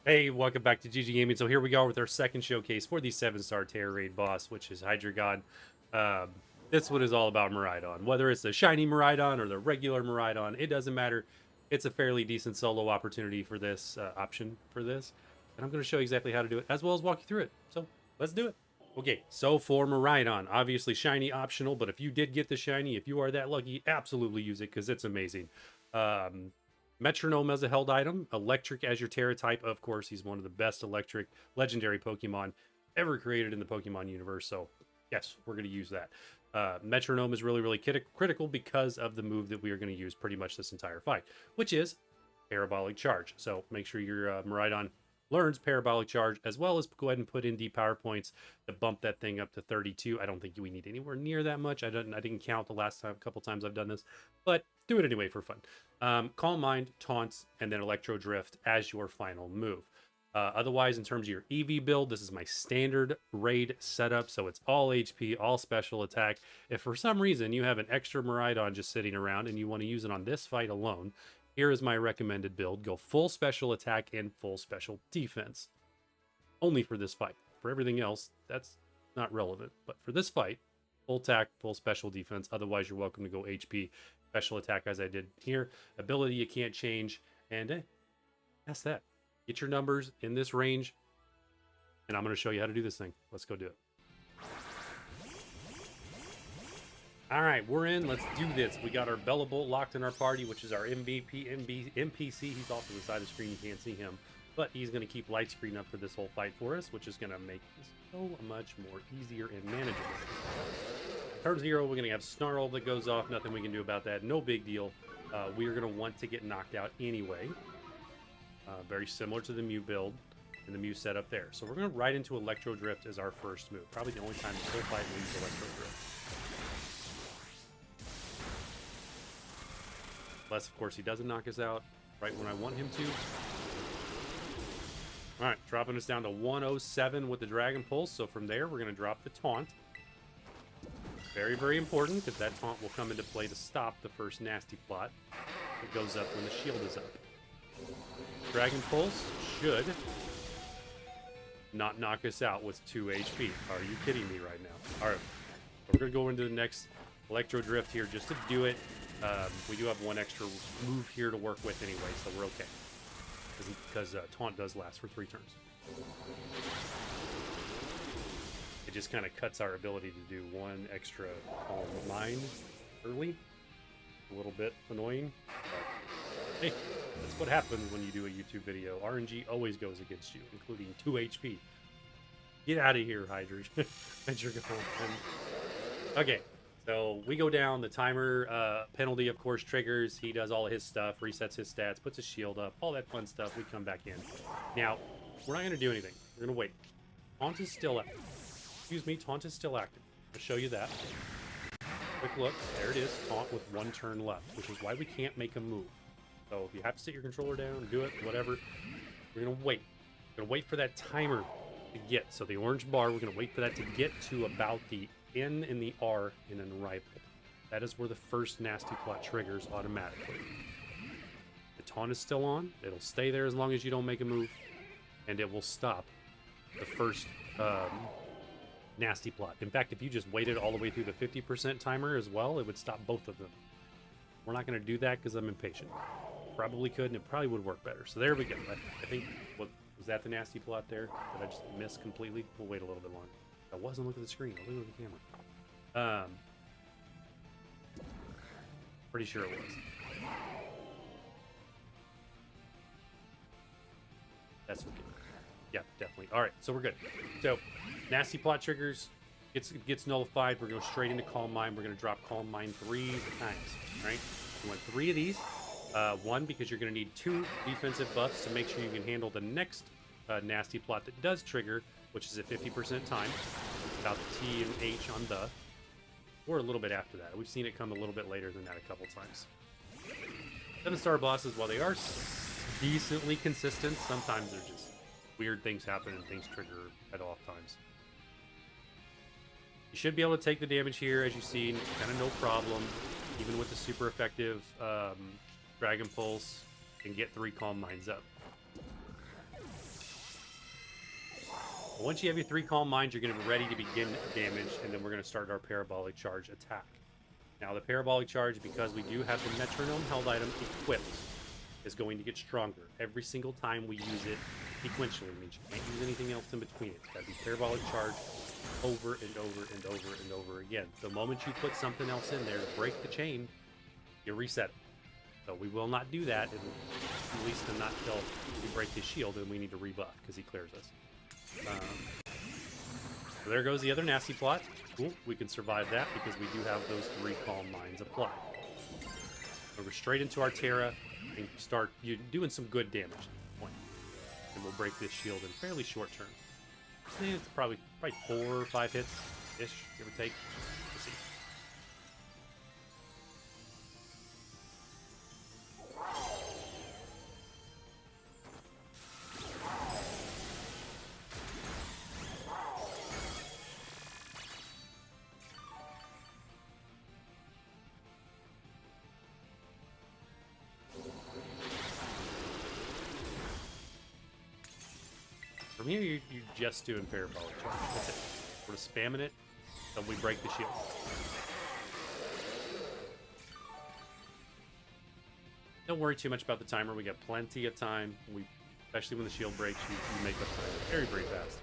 Hey, welcome back to gggaming. So here we go with our second showcase for the 7-star Terror Raid boss, which is Hydreigon. Um, this one is all about Miraidon. Whether it's the shiny Miraidon or the regular Miraidon, it doesn't matter. It's a fairly decent solo opportunity for this option for this. And I'm going to show you exactly how to do it, as well as walk you through it. So let's do it. Okay, so for Miraidon, obviously shiny optional, but if you did get the shiny, if you are that lucky, absolutely use it because it's amazing. Um, Metronome as a held item, Electric as your Terra type. Of course, he's one of the best electric legendary Pokemon ever created in the Pokemon universe. So, yes, we're going to use that. Metronome is really, really critical because of the move that we are going to use pretty much this entire fight, which is Parabolic Charge. So, make sure your Miraidon learns Parabolic Charge, as well as go ahead and put in the power points to bump that thing up to 32. I don't think we need anywhere near that much. I didn't count the last time, couple times I've done this, but do it anyway for fun. Calm Mind, Taunts, and then Electro Drift as your final move. Otherwise, in terms of your EV build, this is my standard raid setup, so it's all HP, all special attack. If for some reason you have an extra Miraidon just sitting around and you want to use it on this fight alone, here is my recommended build. Go full special attack and full special defense. Only for this fight. For everything else, that's not relevant. But for this fight, full attack, full special defense. Otherwise, you're welcome to go HP, special attack as I did here. Ability you can't change. And that's that. Get your numbers in this range. And I'm going to show you how to do this thing. Let's go do it. All right, we're in. Let's do this. We got our Bellabolt locked in our party, which is our NPC. He's off to the side of the screen. You can't see him. But he's going to keep light screen up for this whole fight for us, which is going to make this so much more easier and manageable. Turn 0, we're going to have Snarl that goes off. Nothing we can do about that. No big deal. We are going to want to get knocked out anyway. Very similar to the Mew build and the Mew setup there. So we're going to ride into Electro Drift as our first move. Probably the only time the whole fight we use Electro Drift. Unless, of course, he doesn't knock us out right when I want him to. All right, dropping us down to 107 with the Dragon Pulse. So from there, we're going to drop the Taunt. Very, very important, because that Taunt will come into play to stop the first Nasty Plot. It goes up when the shield is up. Dragon Pulse should not knock us out with 2 HP. Are you kidding me right now? All right, we're going to go into the next Electro Drift here just to do it. We do have one extra move here to work with anyway, so we're okay. Because Taunt does last for 3 turns. It just kind of cuts our ability to do one extra Calm Mind early. A little bit annoying. But hey, that's what happens when you do a YouTube video. RNG always goes against you, including 2 HP. Get out of here, Hydreigon. Okay. So we go down, the timer penalty, of course, triggers. He does all of his stuff, resets his stats, puts his shield up, all that fun stuff. We come back in. Now, we're not going to do anything. We're going to wait. Taunt is still active. Excuse me, Taunt is still active. I'll show you that. Quick look. There it is. Taunt with 1 turn left, which is why we can't make a move. So if you have to sit your controller down, do it, whatever. We're going to wait. We're going to wait for that timer to get. So the orange bar, we're going to wait for that to get to about the N and the R in an arrival. That is where the first Nasty Plot triggers automatically. The Taunt is still on. It'll stay there as long as you don't make a move. And it will stop the first Nasty Plot. In fact, if you just waited all the way through the 50% timer as well, it would stop both of them. We're not going to do that because I'm impatient. Probably could, and it probably would work better. So there we go. I think, was that the Nasty Plot there? Did I just miss completely? We'll wait a little bit longer. I wasn't looking at the screen. I was looking at the camera. Pretty sure it was. That's okay. Yeah, definitely. All right, so we're good. So, Nasty Plot triggers, gets nullified. We're going to go straight into Calm Mind. We're going to drop Calm Mind 3 times. Right? You want 3 of these. 1, because you're going to need 2 defensive buffs to make sure you can handle the next Nasty Plot that does trigger, which is at 50% time. About the T and H on the, or a little bit after that. We've seen it come a little bit later than that a couple times. 7-star bosses, while they are decently consistent, sometimes they're just weird things happen and things trigger at off times. You should be able to take the damage here, as you've seen, kind of no problem. Even with the super effective Dragon Pulse, and get 3 Calm Minds up. Once you have your 3 Calm Minds, you're going to be ready to begin damage, and then we're going to start our Parabolic Charge attack. Now, the Parabolic Charge, because we do have the Metronome held item equipped, is going to get stronger. Every single time we use it sequentially, means you can't use anything else in between it. It's got to be Parabolic Charge over and over and over and over again. The moment you put something else in there to break the chain, you reset it. So we will not do that, and at least not until we break his shield, and we need to rebuff because he clears us. So there goes the other nasty plot. Cool, we can survive that because we do have those 3 Calm Minds applied. So we're straight into our Terra and start doing some good damage at this point. And we'll break this shield in fairly short term. It's probably 4 or 5 hits-ish, give or take. We'll see. From here, you're just doing Parabolic Charge. That's it. We're just spamming it, then we break the shield. Don't worry too much about the timer. We got plenty of time. Especially when the shield breaks, you make up time very, very fast.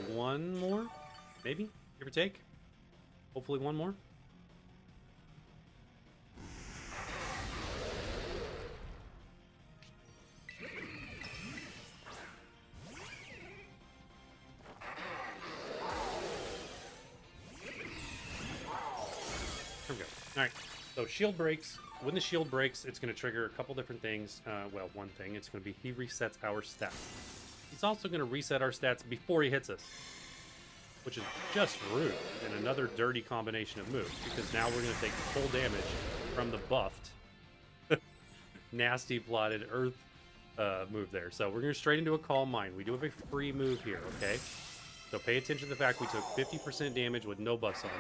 One more, maybe, give or take. Hopefully one more. There we go. All right, so shield breaks. When the shield breaks, it's going to trigger a couple different things. Well, one thing, it's going to be he resets our stats. He's also going to reset our stats before he hits us, which is just rude and another dirty combination of moves, because now we're going to take full damage from the buffed, nasty plotted Earth move there. So we're going to straight into a Calm Mind. We do have a free move here, okay? So pay attention to the fact we took 50% damage with no buffs on.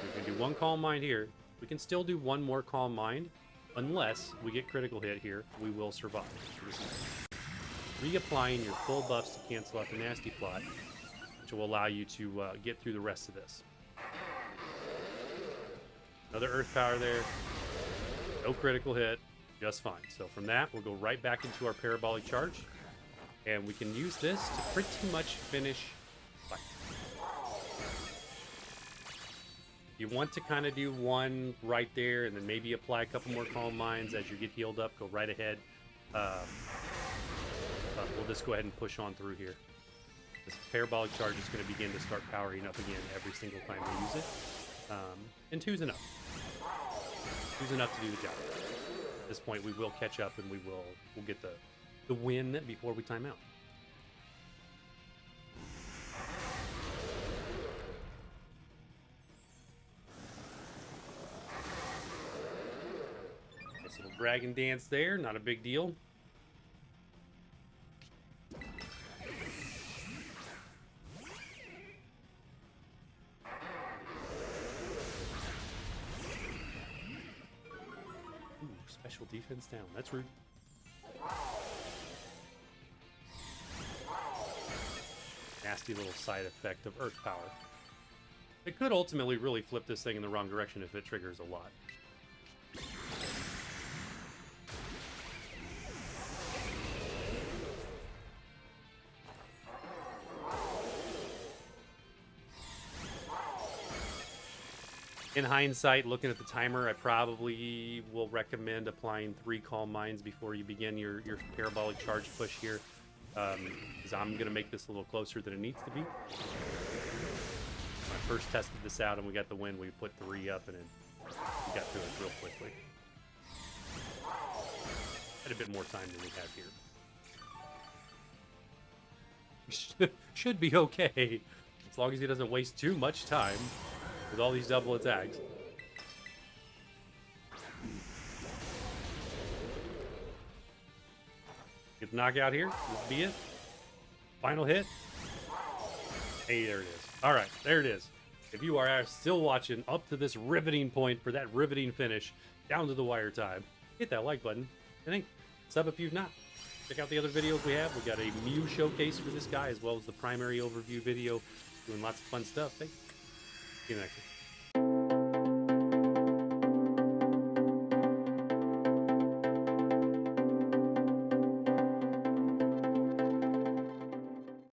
We can do 1 Calm Mind here. We can still do 1 more Calm Mind, unless we get critical hit here. We will survive. This is reapplying your full buffs to cancel out the nasty plot, which will allow you to get through the rest of this. Another Earth Power there. No critical hit. Just fine. So from that, we'll go right back into our Parabolic Charge. And we can use this to pretty much finish the fight. You want to kind of do 1 right there, and then maybe apply a couple more Calm Minds as you get healed up. Go right ahead. We'll just go ahead and push on through here. This Parabolic Charge is going to begin to start powering up again every single time we use it. And 2's enough. 2's enough to do the job. At this point, we will catch up and we'll get the win before we time out. Nice little dragon dance there, not a big deal. Special defense down. That's rude. Nasty little side effect of Earth Power. It could ultimately really flip this thing in the wrong direction if it triggers a lot. In hindsight, looking at the timer, I probably will recommend applying 3 Calm Minds before you begin your Parabolic Charge push here, because I'm going to make this a little closer than it needs to be. When I first tested this out and we got the win, we put 3 up and we got through it real quickly. Had a bit more time than we have here. Should be okay. as long as he doesn't waste too much time with all these double attacks. Get the knockout here. This be it. Final hit. Hey, there it is. All right, there it is. If you are still watching up to this riveting point for that riveting finish, down to the wire time, hit that like button. And then sub if you've not. Check out the other videos we have. We got a Mew showcase for this guy, as well as the primary overview video, doing lots of fun stuff. Thanks. See you next time.